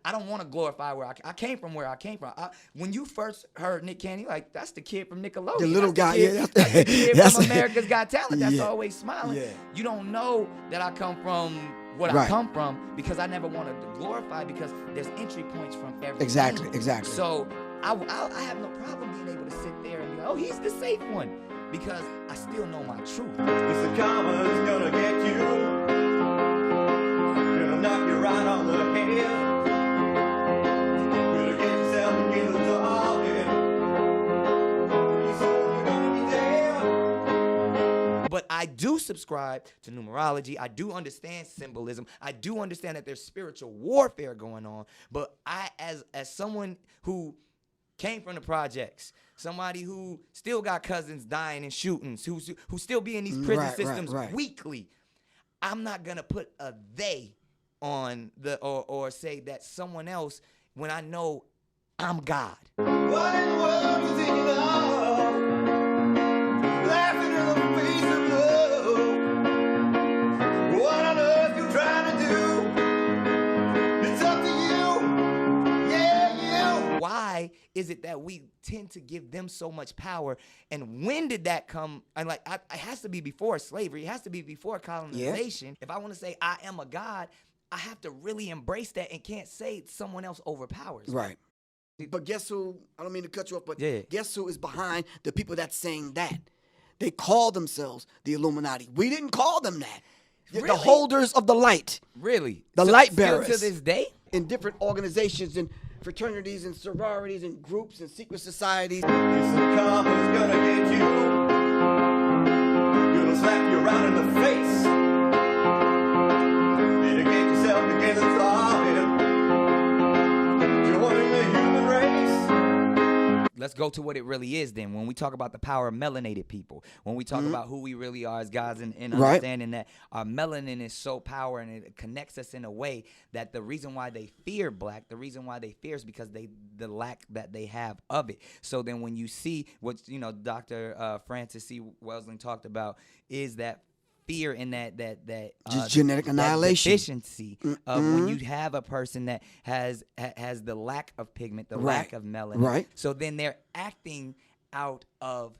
I don't want to glorify where I came from. Where I came from. When you first heard Nick Cannon, like that's the kid from Nickelodeon. The little guy, yeah. That's the kid from America's Got Talent. That's always smiling. Yeah. You don't know that I come from what I come from because I never wanted to glorify because there's entry points from everything. Exactly. So I have no problem being able to sit there and be like, oh, he's the safe one because I still know my truth. It's the karma's gonna get you. Gonna knock you right on the head. But I do subscribe to numerology. I do understand symbolism. I do understand that there's spiritual warfare going on. But I, as someone who came from the projects, somebody who still got cousins dying in shootings, who still be in these prison systems weekly, I'm not gonna put a they on the or say that someone else when I know I'm God. What in the world you thinking of? Laughing in the face of love. What on earth you trying to do? It's up to you. Yeah, you. Why is it that we tend to give them so much power? And when did that come? And like, it has to be before slavery. It has to be before colonization. Yeah. If I want to say I am a God, I have to really embrace that and can't say someone else overpowers. Right. But guess who? I don't mean to cut you off, but yeah. Guess who is behind the people that's saying that? They call themselves the Illuminati. We didn't call them that. Really? The holders of the light. Really? The light bearers. Still to this day? In different organizations and fraternities and sororities and groups and secret societies. It's the karma's gonna get you. Gonna slap you right in the face. Better get yourself together, started. Join the human race. Let's go to what it really is then. When we talk about the power of melanated people, when we talk about who we really are as gods and understanding that our melanin is so powerful and it connects us in a way that the reason why they fear black, the reason why they fear is because the lack that they have of it. So then when you see what, Dr. Francis C. Welsing talked about is that fear in that just genetic annihilation, deficiency of when you have a person that has the lack of pigment, the lack of melanin. Right. So then they're acting out of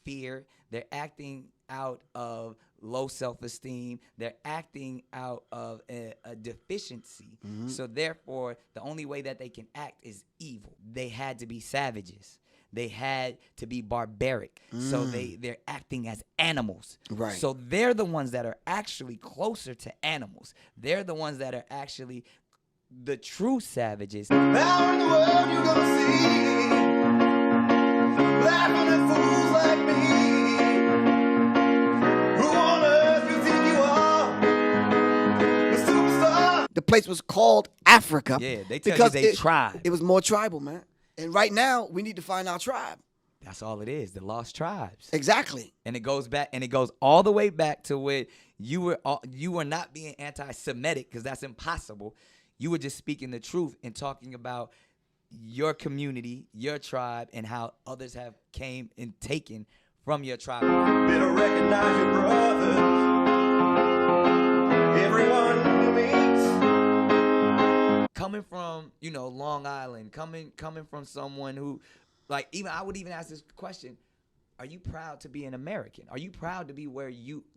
fear. They're acting out of low self-esteem. They're acting out of a deficiency. So therefore, the only way that they can act is evil. They had to be savages. They had to be barbaric. So they're acting as animals. Right. So they're the ones that are actually closer to animals. They're the ones that are actually the true savages. Now in the world you're gonna see laughing at fools like me. Who on earth you think you are? The superstar. The place was called Africa. Yeah, they tell you they tribe. It was more tribal, man. And right now, we need to find our tribe. That's all it is, the lost tribes. Exactly. And it goes back, and it goes all the way back to where you were not being anti-Semitic, because that's impossible. You were just speaking the truth and talking about your community, your tribe, and how others have came and taken from your tribe. Better recognize your brothers. Everyone you meet. Coming from, Long Island, coming from someone who, like, I would even ask this question: are you proud to be an American? Are you proud to be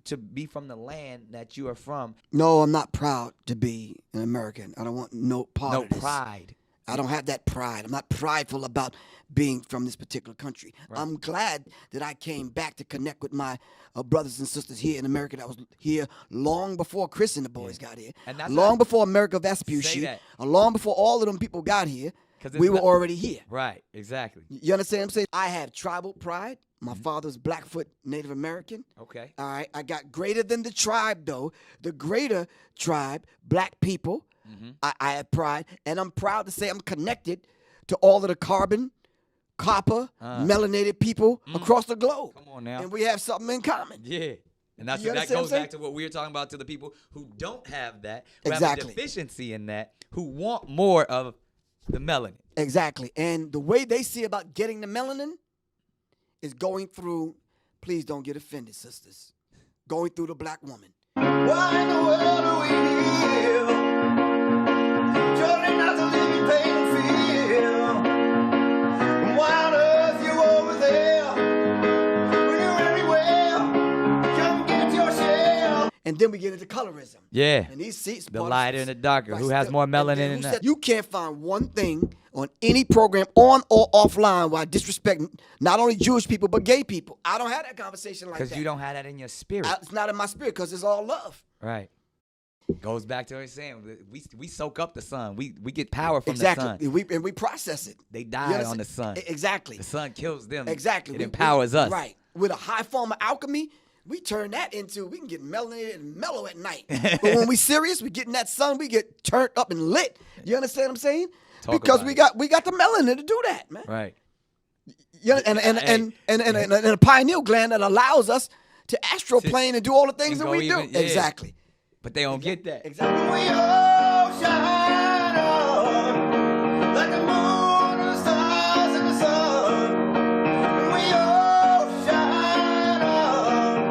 to be from the land that you are from? No, I'm not proud to be an American. I don't want no part of this. No pride. I don't have that pride. I'm not prideful about being from this particular country. Right. I'm glad that I came back to connect with my brothers and sisters here in America that was here long before Chris and the boys got here, and that's long before America Vespucci, long before all of them people got here. We were already here. Right, exactly. You understand what I'm saying? I have tribal pride. My father's Blackfoot Native American. Okay. All right. I got greater than the tribe, though. The greater tribe, black people. I have pride, and I'm proud to say I'm connected to all of the carbon, copper, melanated people across the globe. Come on now. And we have something in common. Yeah. And that goes back to what we were talking about, to the people who don't have that, who have a deficiency in that, who want more of the melanin. Exactly. And the way they see about getting the melanin is going through, please don't get offended, sisters, going through the black woman. Why in the world are we here? Surely not to live then we get into colorism. Yeah. And these seats, The lighter and the darker. Right, Who has still- more and melanin then in who that? said you can't find one thing on any program, on or offline, where I disrespect not only Jewish people but gay people. I don't have that conversation like that. Because you don't have that in your spirit. It's not in my spirit because it's all love. Right. Goes back to what he's saying. We soak up the sun. We get power from the Exactly. sun. We process it. They You die understand? on the sun. Exactly. The sun kills them. Exactly. It empowers us. Right. With a high form of alchemy, we turn that into, we can get melanated and mellow at night. But when we serious, we get in that sun, we get turned up and lit. You understand what I'm saying? Talk Because about we got the melanin to do that, man. Right. Yeah, and a pineal gland that allows us to astral plane and do all the things and that go we do. even- yeah. Exactly. But they don't get that. Exactly. We all shine on like the moon and the stars and the sun. And we all shine on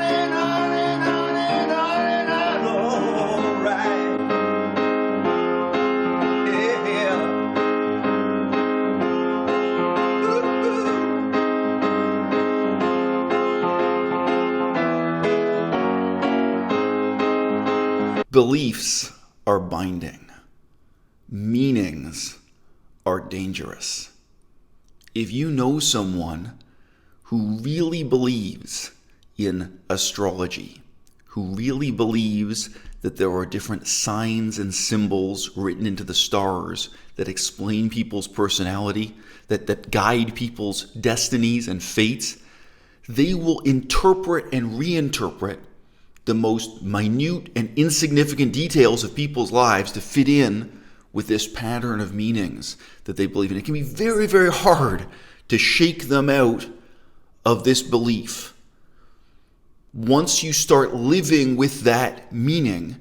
and on and on and on and on. Right. Yeah. Beliefs are binding. Meanings are dangerous. If you know someone who really believes in astrology, who really believes that there are different signs and symbols written into the stars that explain people's personality, that guide people's destinies and fates, they will interpret and reinterpret the most minute and insignificant details of people's lives to fit in with this pattern of meanings that they believe in. It can be very, very hard to shake them out of this belief. Once you start living with that meaning,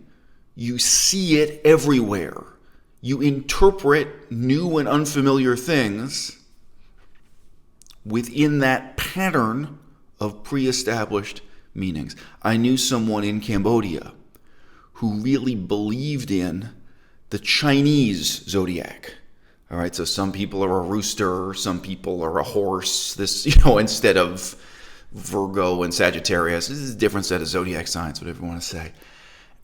you see it everywhere. You interpret new and unfamiliar things within that pattern of pre-established meanings. I knew someone in Cambodia who really believed in the Chinese zodiac. All right, so some people are a rooster, some people are a horse. This, instead of Virgo and Sagittarius, this is a different set of zodiac signs, whatever you want to say.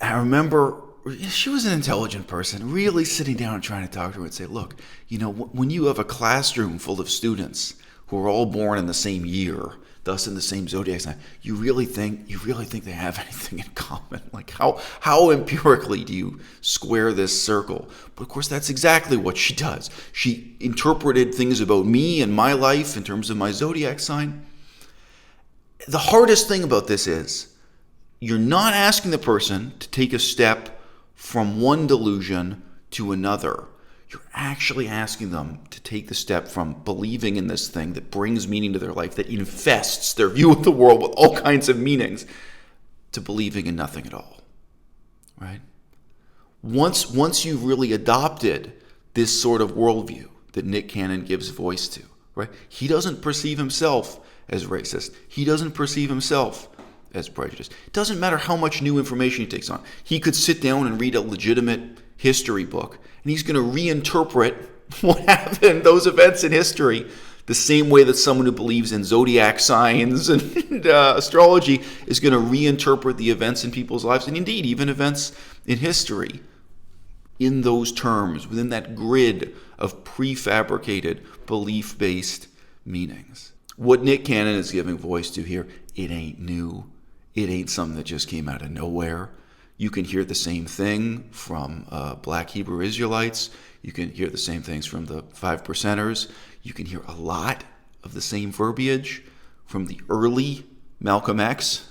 I remember she was an intelligent person, really sitting down and trying to talk to her and say, look, when you have a classroom full of students who are all born in the same year, thus in the same zodiac sign, you really think they have anything in common? Like how empirically do you square this circle? But of course, that's exactly what she does. She interpreted things about me and my life in terms of my zodiac sign. The hardest thing about this is you're not asking the person to take a step from one delusion to another. You're actually asking them to take the step from believing in this thing that brings meaning to their life, that infests their view of the world with all kinds of meanings, to believing in nothing at all, right? Once you've really adopted this sort of worldview that Nick Cannon gives voice to, right? He doesn't perceive himself as racist. He doesn't perceive himself as prejudiced. It doesn't matter how much new information he takes on. He could sit down and read a legitimate history book, and he's going to reinterpret what happened, those events in history, the same way that someone who believes in zodiac signs and astrology is going to reinterpret the events in people's lives, and indeed even events in history, in those terms, within that grid of prefabricated, belief-based meanings. What Nick Cannon is giving voice to here, it ain't new. It ain't something that just came out of nowhere. You can hear the same thing from Black Hebrew Israelites. You can hear the same things from the 5%ers. You can hear a lot of the same verbiage from the early Malcolm X.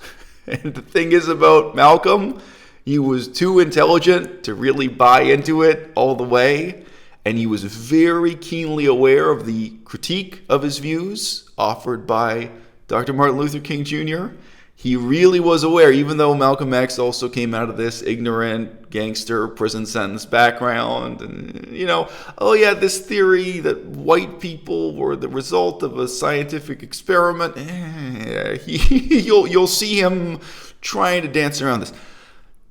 And the thing is about Malcolm, he was too intelligent to really buy into it all the way. And he was very keenly aware of the critique of his views offered by Dr. Martin Luther King Jr. He really was aware, even though Malcolm X also came out of this ignorant gangster prison sentence background. And, this theory that white people were the result of a scientific experiment. You'll see him trying to dance around this.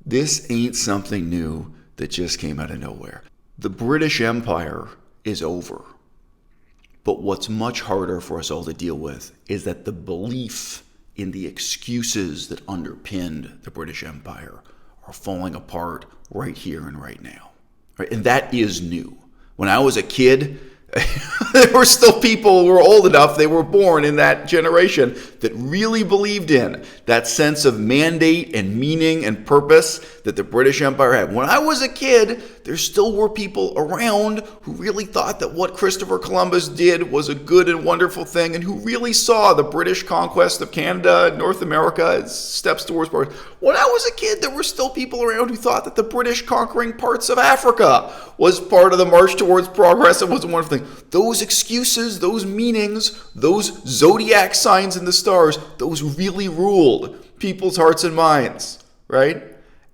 This ain't something new that just came out of nowhere. The British Empire is over. But what's much harder for us all to deal with is that the belief in the excuses that underpinned the British Empire are falling apart right here and right now. Right? And that is new. When I was a kid, there were still people who were old enough, they were born in that generation, that really believed in that sense of mandate and meaning and purpose that the British Empire had. When I was a kid, there still were people around who really thought that what Christopher Columbus did was a good and wonderful thing, and who really saw the British conquest of Canada and North America as steps towards progress. When I was a kid, there were still people around who thought that the British conquering parts of Africa was part of the march towards progress and was a wonderful thing. Those excuses, those meanings, those zodiac signs in the stars, those really ruled people's hearts and minds, right?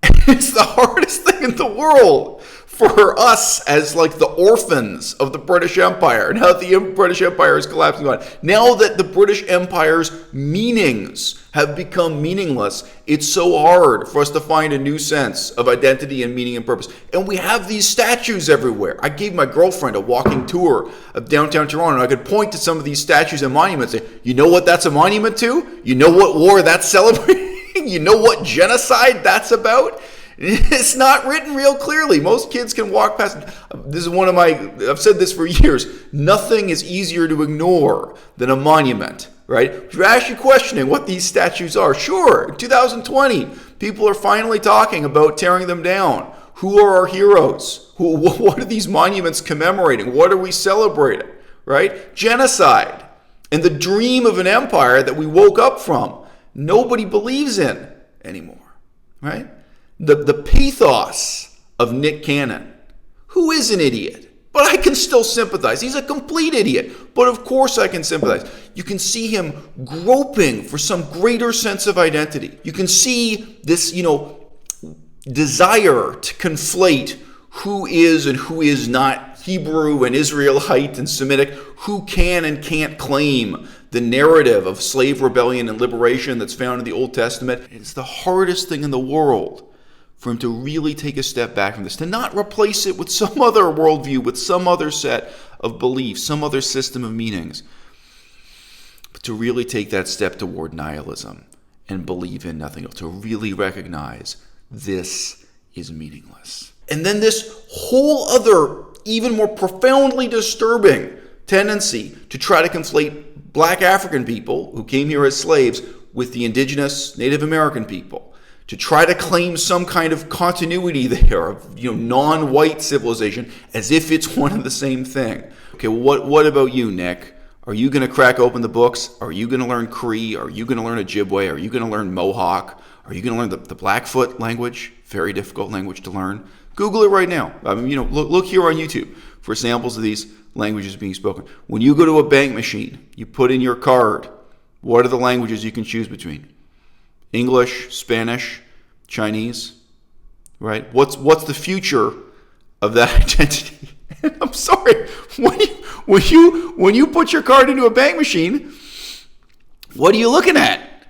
It's the hardest thing in the world for us as like the orphans of the British Empire. Now that the British Empire is collapsing on, now that the British Empire's meanings have become meaningless, it's so hard for us to find a new sense of identity and meaning and purpose. And we have these statues everywhere. I gave my girlfriend a walking tour of downtown Toronto, and I could point to some of these statues and monuments and say, you know what that's a monument to? You know what war that's celebrating? You know what genocide that's about? It's not written real clearly. Most kids can walk past. This is one of my, I've said this for years. Nothing is easier to ignore than a monument, right? If you're actually questioning what these statues are, sure, in 2020, people are finally talking about tearing them down. Who are our heroes? What are these monuments commemorating? What are we celebrating, right? Genocide and the dream of an empire that we woke up from. Nobody believes in anymore, right? The pathos of Nick Cannon, who is an idiot, but I can still sympathize. He's a complete idiot, but of course I can sympathize. You can see him groping for some greater sense of identity. You can see this, desire to conflate who is and who is not Hebrew and Israelite and Semitic, who can and can't claim the narrative of slave rebellion and liberation that's found in the Old Testament. It's the hardest thing in the world for him to really take a step back from this, to not replace it with some other worldview, with some other set of beliefs, some other system of meanings, but to really take that step toward nihilism and believe in nothing else, to really recognize this is meaningless. And then this whole other, even more profoundly disturbing tendency to try to conflate black African people who came here as slaves with the indigenous Native American people, to try to claim some kind of continuity there of non-white civilization as if it's one and the same thing. Okay, what about you, Nick? Are you going to crack open the books? Are you going to learn Cree? Are you going to learn Ojibwe? Are you going to learn Mohawk? Are you going to learn the Blackfoot language? Very difficult language to learn. Google it right now. Look here on YouTube for samples of these languages being spoken. When you go to a bank machine, you put in your card. What are the languages you can choose between? English, Spanish, Chinese, right? What's the future of that identity? I'm sorry. When you put your card into a bank machine, what are you looking at?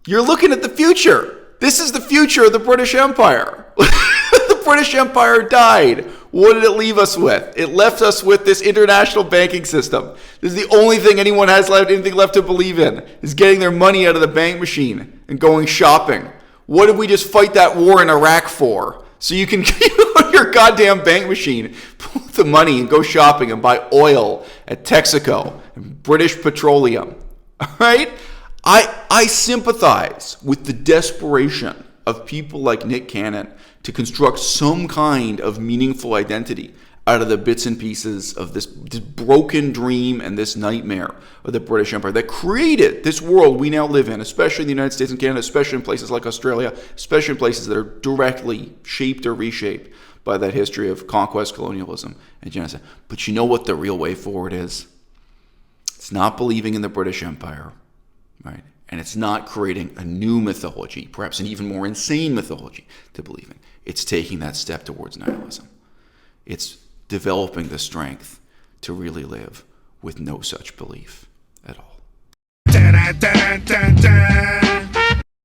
You're looking at the future. This is the future of the British Empire. The British Empire died. What did it leave us with? It left us with this international banking system. This is the only thing anyone has anything left to believe in, is getting their money out of the bank machine and going shopping. What did we just fight that war in Iraq for? So you can put your goddamn bank machine, pull the money and go shopping and buy oil at Texaco and British Petroleum. All right? I sympathize with the desperation of people like Nick Cannon to construct some kind of meaningful identity out of the bits and pieces of this broken dream and this nightmare of the British Empire that created this world we now live in, especially in the United States and Canada, especially in places like Australia, especially in places that are directly shaped or reshaped by that history of conquest, colonialism, and genocide. But you know what the real way forward is? It's not believing in the British Empire, right? And it's not creating a new mythology, perhaps an even more insane mythology to believe in. It's taking that step towards nihilism. It's developing the strength to really live with no such belief at all.